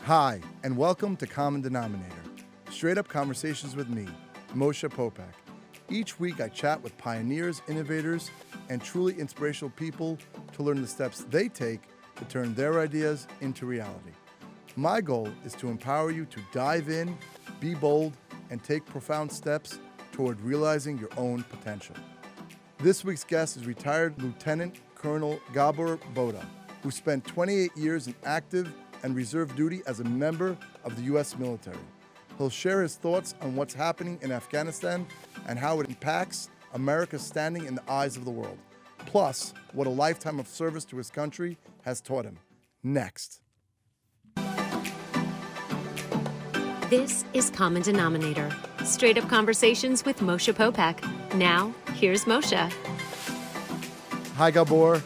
Hi, and welcome to Common Denominator, straight up conversations with me, Moshe Popack. Each week I chat with pioneers, innovators, and truly inspirational people to learn the steps they take to turn their ideas into reality. My goal is to empower you to dive in, be bold, and take profound steps toward realizing your own potential. This week's guest is retired Lieutenant Colonel Gabor Boda, who spent 28 years in active and reserve duty as a member of the U.S. military. He'll share his thoughts on what's happening in Afghanistan and how it impacts America's standing in the eyes of the world, plus what a lifetime of service to his country has taught him. Next. This is Common Denominator, straight up conversations with Moshe Popack. Now, here's Moshe. Hi, Gabor.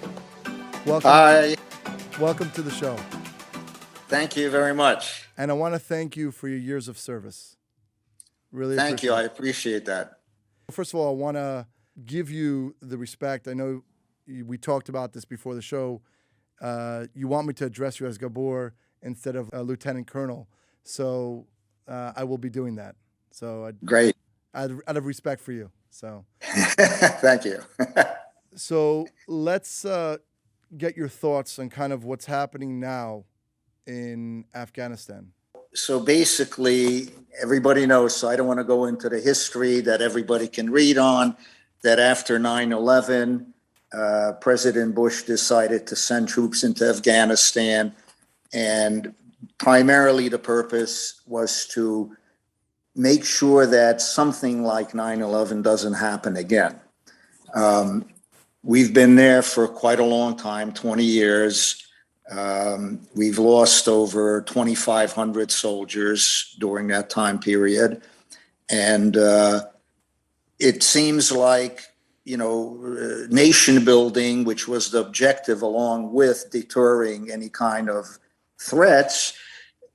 Welcome. Hi. Welcome to the show. Thank you very much. And I want to thank you for your years of service. Really Thank you. I appreciate it. appreciate that. First of all, I want to give you the respect. I know we talked about this before the show. You want me to address you as Gabor instead of Lieutenant Colonel. So I will be doing that. So Great. out of respect for you. So Thank you. So let's get your thoughts on kind of what's happening now in Afghanistan. So basically, everybody knows, so I don't want to go into the history that everybody can read on, that after 9/11, President Bush decided to send troops into Afghanistan. And primarily the purpose was to make sure that something like 9/11 doesn't happen again. We've been there for quite a long time, 20 years. We've lost over 2,500 soldiers during that time period. And it seems like, nation building, which was the objective along with deterring any kind of threats,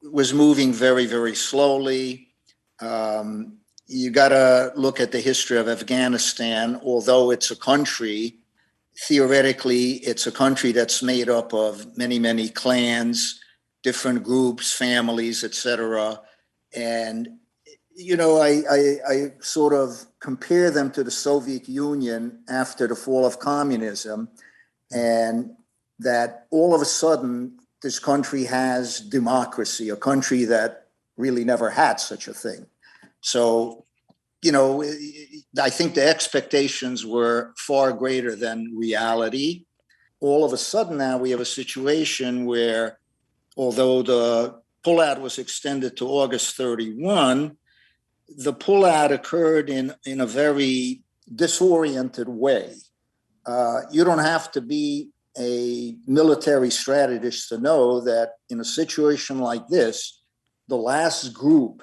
was moving very, very slowly. You got to look at the history of Afghanistan. Although it's a country, theoretically, it's a country that's made up of many, many clans, different groups, families, etc. And, I sort of compare them to the Soviet Union after the fall of communism, and that all of a sudden, this country has democracy, a country that really never had such a thing. So, I think the expectations were far greater than reality. All of a sudden now we have a situation where, although the pullout was extended to August 31, the pullout occurred in a very disoriented way. You don't have to be a military strategist to know that in a situation like this, the last group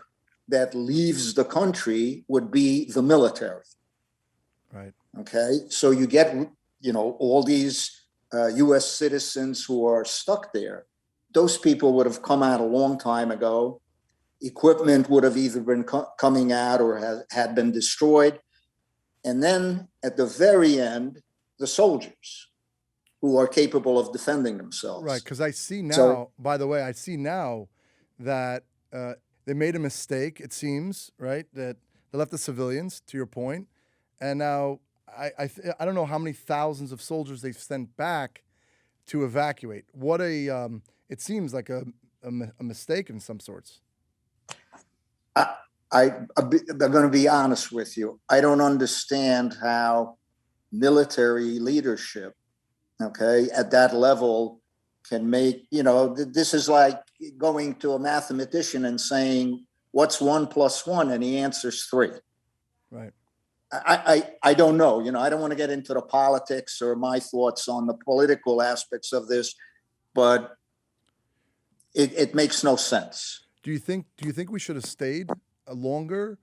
that leaves the country would be the military. Right. Okay. So you get, all these U.S. citizens who are stuck there. Those people would have come out a long time ago. Equipment would have either been coming out or had been destroyed. And then at the very end, the soldiers who are capable of defending themselves. Right. Because I see now, by the way, that they made a mistake, it seems, right? That they left the civilians, to your point. And now I don't know how many thousands of soldiers they've sent back to evacuate. It seems like a mistake in some sorts. I'm going to be honest with you. I don't understand how military leadership, at that level can make, this is like going to a mathematician and saying, what's 1 + 1? And he answers 3. Right. I don't know. I don't want to get into the politics or my thoughts on the political aspects of this, but it makes no sense. Do you think we should have stayed longer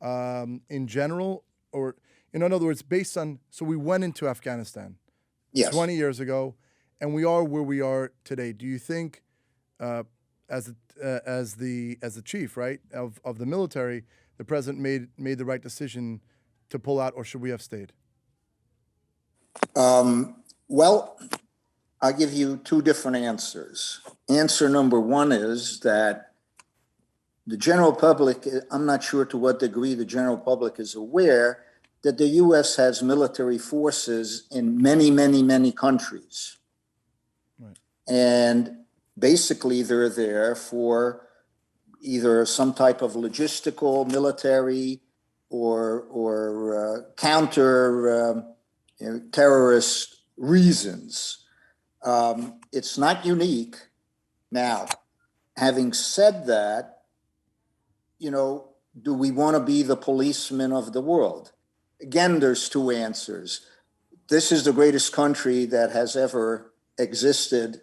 in general? Or, in other words, so we went into Afghanistan 20 years ago, and we are where we are today. Do you think, as the chief, right, of the military, the president made the right decision to pull out, or should we have stayed? Well, I'll give you two different answers. Answer number one is that the general public, I'm not sure to what degree the general public is aware that the U.S. has military forces in many, many, many countries. Right. And basically, they're there for either some type of logistical, military, or counter terrorist reasons. It's not unique. Now, having said that, do we want to be the policeman of the world? Again, there's two answers. This is the greatest country that has ever existed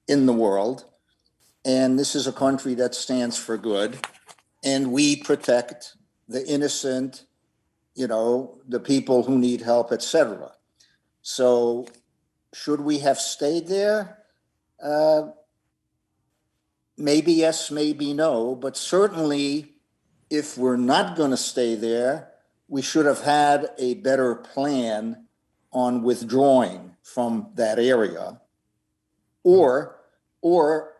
in the world. And this is a country that stands for good. And we protect the innocent, the people who need help, etc. So should we have stayed there? Maybe yes, maybe no. But certainly, if we're not going to stay there, we should have had a better plan on withdrawing from that area. Or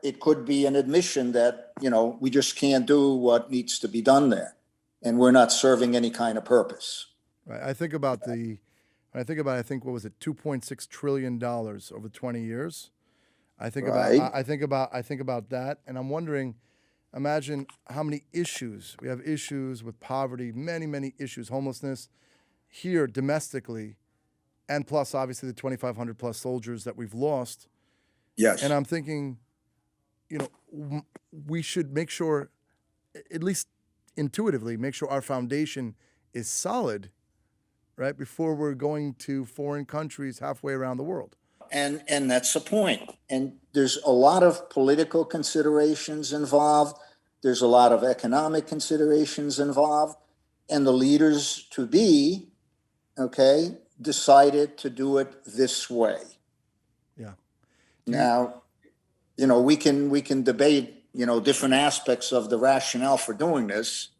it could be an admission that, we just can't do what needs to be done there, and we're not serving any kind of purpose. Right. I think, what was it, $2.6 trillion over 20 years? I think about that, and I'm wondering, imagine how many issues. We have issues with poverty, many, many issues, homelessness here domestically, and plus obviously the 2,500 plus soldiers that we've lost. Yes. And I'm thinking, we should make sure, at least intuitively, make sure our foundation is solid, right, before we're going to foreign countries halfway around the world. And that's the point. And there's a lot of political considerations involved. There's a lot of economic considerations involved. And the leaders to be, decided to do it this way. Yeah. Now, we can debate, different aspects of the rationale for doing this.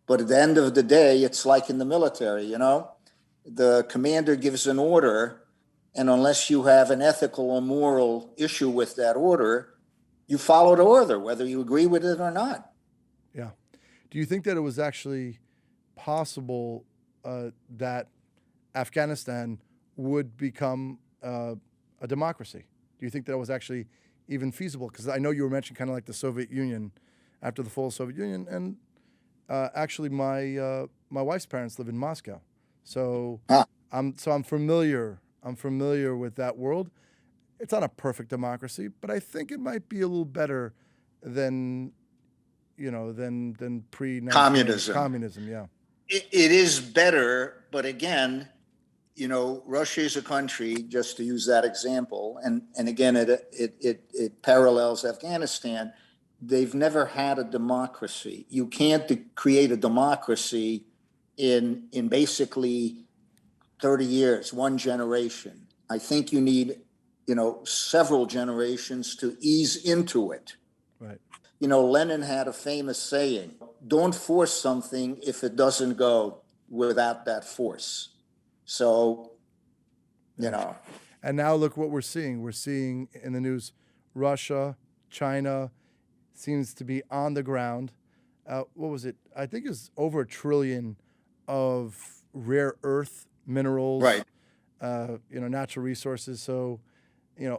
But at the end of the day, it's like in the military, the commander gives an order, and unless you have an ethical or moral issue with that order, you follow the order, whether you agree with it or not. Yeah. Do you think that it was actually possible that Afghanistan would become a democracy? Do you think that was actually even feasible? Because I know you were mentioning kind of like the Soviet Union, after the fall of the Soviet Union, and actually my wife's parents live in Moscow, so I'm familiar. I'm familiar with that world. It's not a perfect democracy, but I think it might be a little better than Communism. Communism, yeah. It is better, but again, Russia is a country, just to use that example, and again, it parallels Afghanistan. They've never had a democracy. You can't create a democracy in basically 30 years, one generation. I think you need, several generations to ease into it. Right. Lenin had a famous saying, don't force something if it doesn't go without that force. So, And now look what we're seeing. We're seeing in the news, Russia, China seems to be on the ground. What was it? I think it's over $1 trillion of rare earth minerals, right. Natural resources. So,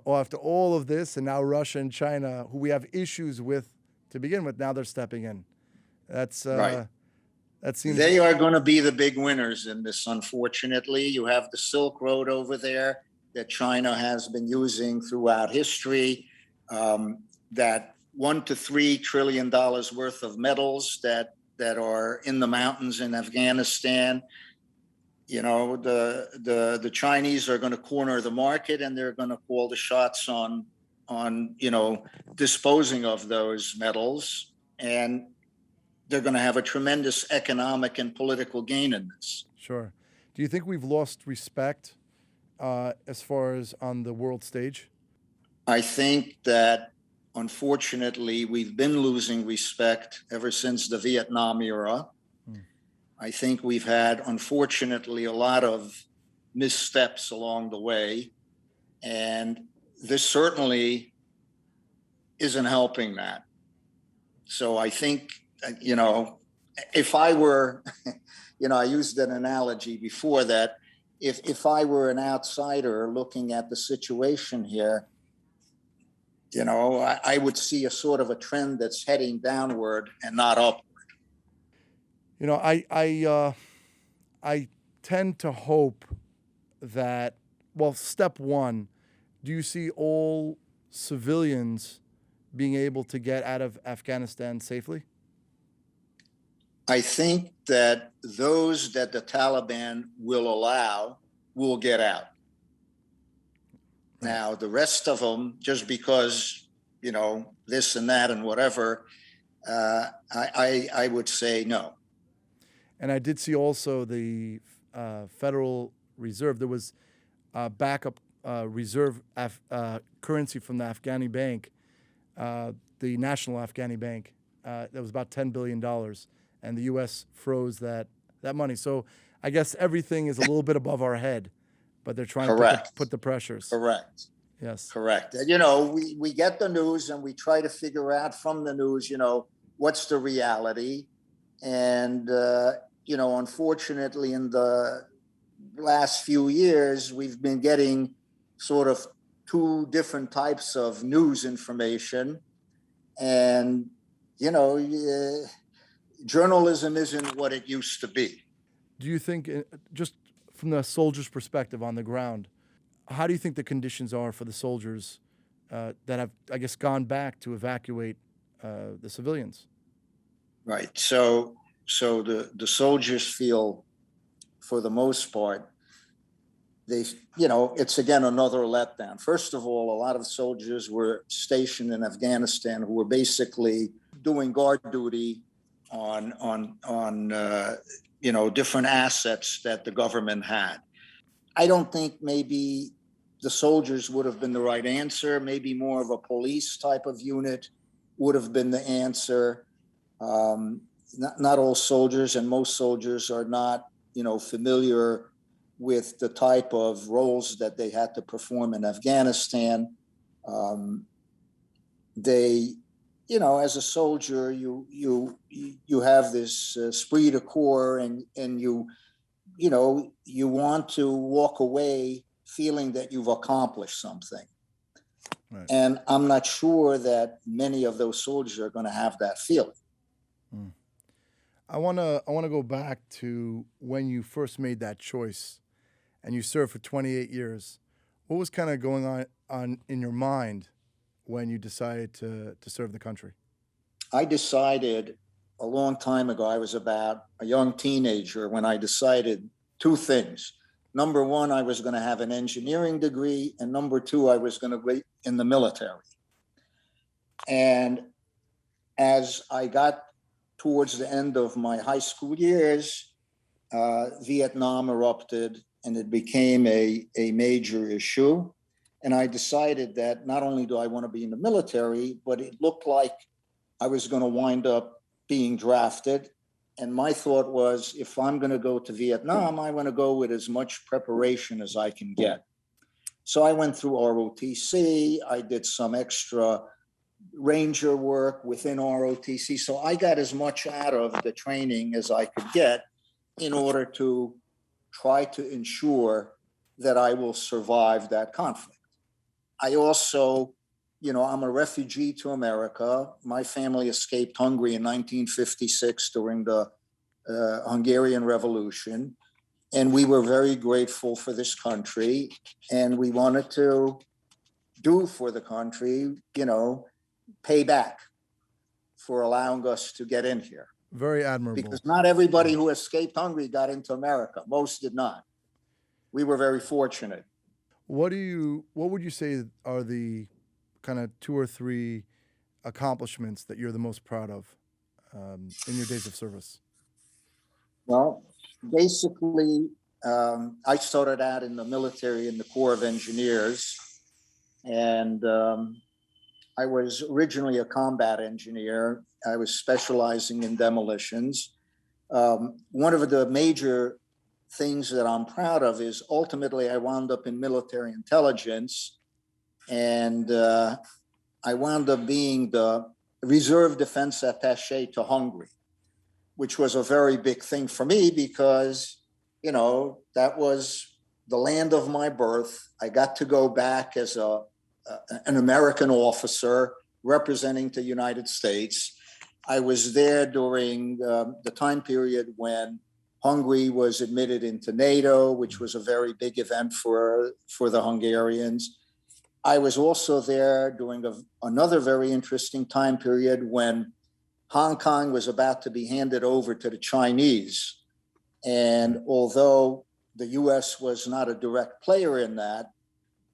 after all of this, and now Russia and China, who we have issues with to begin with, now they're stepping in. That's right. That seems they are going to be the big winners in this. Unfortunately, you have the Silk Road over there that China has been using throughout history. That $1 to $3 trillion worth of metals that are in the mountains in Afghanistan. The Chinese are going to corner the market, and they're going to call the shots on disposing of those metals, and they're going to have a tremendous economic and political gain in this. Sure. Do you think we've lost respect as far as on the world stage? I think that, unfortunately, we've been losing respect ever since the Vietnam era. I think we've had, unfortunately, a lot of missteps along the way, and this certainly isn't helping that. So I think you know, if I were, I used an analogy before that if I were an outsider looking at the situation here, I would see a sort of a trend that's heading downward and not upward. I tend to hope that, well, step one, do you see all civilians being able to get out of Afghanistan safely? I think that those that the Taliban will allow will get out. Now, the rest of them, just because, this and that and whatever, I would say no. And I did see also the Federal Reserve. There was backup reserve currency from the Afghani bank, the National Afghani Bank. That was about $10 billion. And the U.S. froze that money. So I guess everything is a little bit above our head, but they're trying to put the pressures. Correct. Yes. Correct. We get the news and we try to figure out from the news, what's the reality. And, unfortunately, in the last few years, we've been getting sort of two different types of news information. And, journalism isn't what it used to be. Do you think, just from the soldier's perspective on the ground, how do you think the conditions are for the soldiers that have, I guess, gone back to evacuate the civilians? Right. So the soldiers feel, for the most part, it's again another letdown. First of all, a lot of soldiers were stationed in Afghanistan who were basically doing guard duty on different assets that the government had. I don't think maybe the soldiers would have been the right answer. Maybe more of a police type of unit would have been the answer. Not all soldiers, and most soldiers are not, familiar with the type of roles that they had to perform in Afghanistan. As a soldier, you have this esprit de corps, and you want to walk away feeling that you've accomplished something. Right. And I'm not sure that many of those soldiers are going to have that feeling. I want to go back to when you first made that choice and you served for 28 years. What was kind of going on in your mind when you decided to serve the country? I decided a long time ago, I was about a young teenager when I decided two things. Number one, I was going to have an engineering degree, and number two, I was going to be in the military. And as I got towards the end of my high school years, Vietnam erupted and it became a major issue. And I decided that not only do I want to be in the military, but it looked like I was going to wind up being drafted. And my thought was, if I'm going to go to Vietnam, I want to go with as much preparation as I can get. So I went through ROTC. I did some extra ranger work within ROTC. So I got as much out of the training as I could get in order to try to ensure that I will survive that conflict. I also, I'm a refugee to America. My family escaped Hungary in 1956 during the Hungarian Revolution. And we were very grateful for this country. And we wanted to do for the country, pay back for allowing us to get in here. Very admirable. Because not everybody who escaped Hungary got into America. Most did not. We were very fortunate. What would you say are the kind of two or three accomplishments that you're the most proud of in your days of service? Well, basically, I started out in the military in the Corps of Engineers, and I was originally a combat engineer. I was specializing in demolitions. One of the major things that I'm proud of is ultimately I wound up in military intelligence, and I wound up being the reserve defense attaché to Hungary, which was a very big thing for me because, that was the land of my birth. I got to go back as an American officer representing the United States. I was there during the time period when Hungary was admitted into NATO, which was a very big event for the Hungarians. I was also there during another very interesting time period when Hong Kong was about to be handed over to the Chinese. And although the U.S. was not a direct player in that,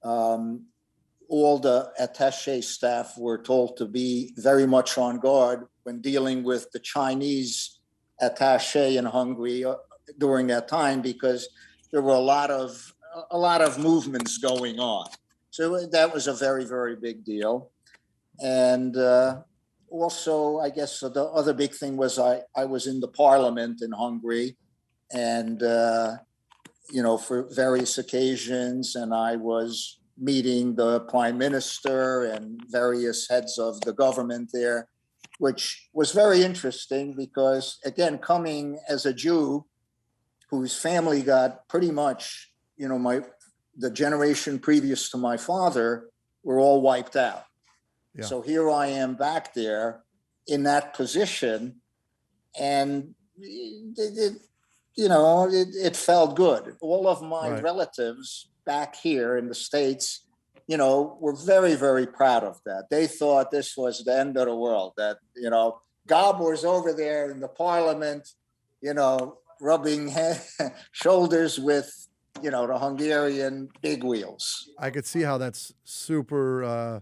all the attaché staff were told to be very much on guard when dealing with the Chinese attaché in Hungary during that time, because there were a lot of movements going on. So that was a very, very big deal. And also, I guess the other big thing was I was in the parliament in Hungary, and for various occasions, and I was meeting the prime minister and various heads of the government there, which was very interesting because, again, coming as a Jew whose family got pretty much, the generation previous to my father were all wiped out. Yeah. So here I am back there in that position, and it felt good. All of my relatives back here in the States, were very, very proud of that. They thought this was the end of the world, that, Gabor's over there in the parliament, rubbing shoulders with, the Hungarian bigwheels. I could see how that's super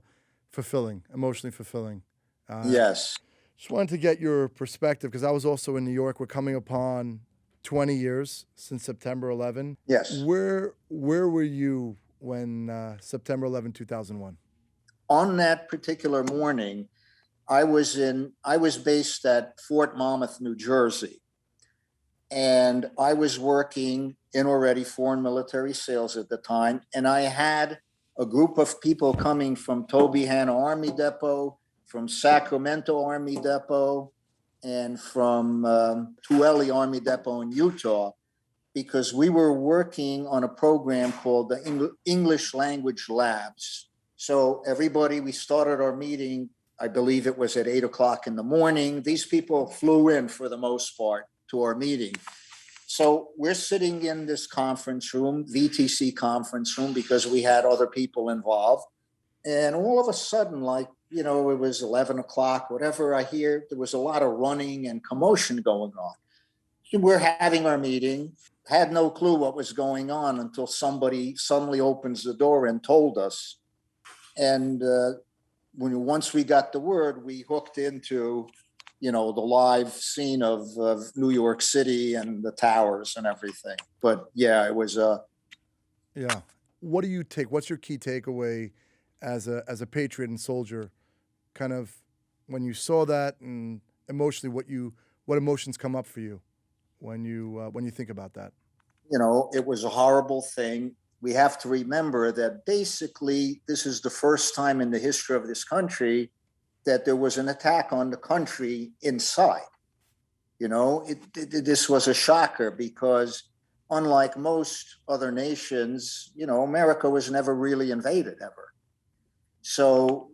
fulfilling, emotionally fulfilling. Yes. Just wanted to get your perspective, because I was also in New York. We're coming upon 20 years since September 11. Yes. Where were you when September 11, 2001? On that particular morning, I was based at Fort Monmouth, New Jersey. And I was working in already foreign military sales at the time. And I had a group of people coming from Tobyhanna Army Depot, from Sacramento Army Depot, and from Tuele Army Depot in Utah, because we were working on a program called the English Language Labs. So we started our meeting, I believe it was at 8 o'clock in the morning. These people flew in for the most part to our meeting. So we're sitting in this conference room, VTC conference room, because we had other people involved. And all of a sudden, it was 11 o'clock, whatever, I hear there was a lot of running and commotion going on. We're having our meeting, had no clue what was going on until somebody suddenly opens the door and told us. And once we got the word, we hooked into, the live scene of New York City and the towers and everything. But yeah, it was Yeah. What do you take? What's your key takeaway as a patriot and soldier, kind of when you saw that, and emotionally what emotions come up for you when you think about that? It was a horrible thing. We have to remember that basically this is the first time in the history of this country that there was an attack on the country inside. This was a shocker, because unlike most other nations, America was never really invaded ever. So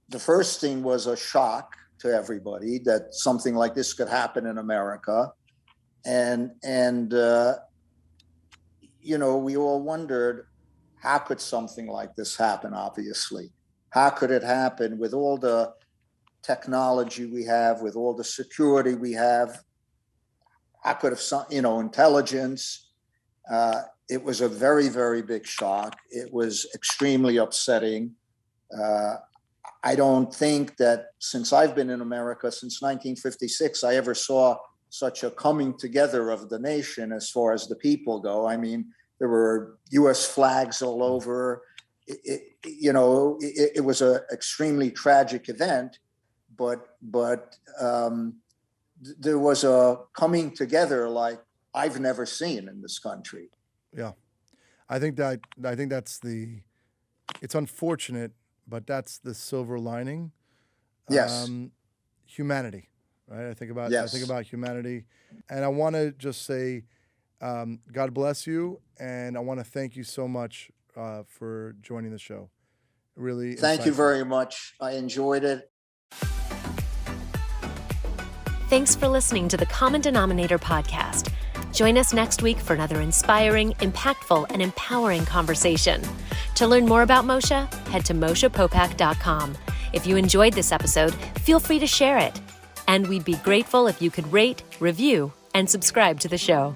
the first thing was a shock to everybody that something like this could happen in America. And we all wondered, how could something like this happen, obviously? How could it happen with all the technology we have, with all the security we have? How could have, intelligence? It was a very, very big shock. It was extremely upsetting. I don't think that since I've been in America, since 1956, I ever saw such a coming together of the nation as far as the people go. I mean, there were U.S. flags all over. It was an extremely tragic event, but there was a coming together like I've never seen in this country. Yeah, I think that's it's unfortunate, but that's the silver lining Yes. Humanity, right? I think about Yes. humanity, and I want to just say, God bless you, and I want to thank you so much for joining the show. Really, Thank you insightful. very much. I enjoyed it. Thanks for listening to the Common Denominator podcast. Join us next week for another inspiring, impactful, and empowering conversation. To learn more about Moshe, head to MoshePopack.com. If you enjoyed this episode, feel free to share it. And we'd be grateful if you could rate, review, and subscribe to the show.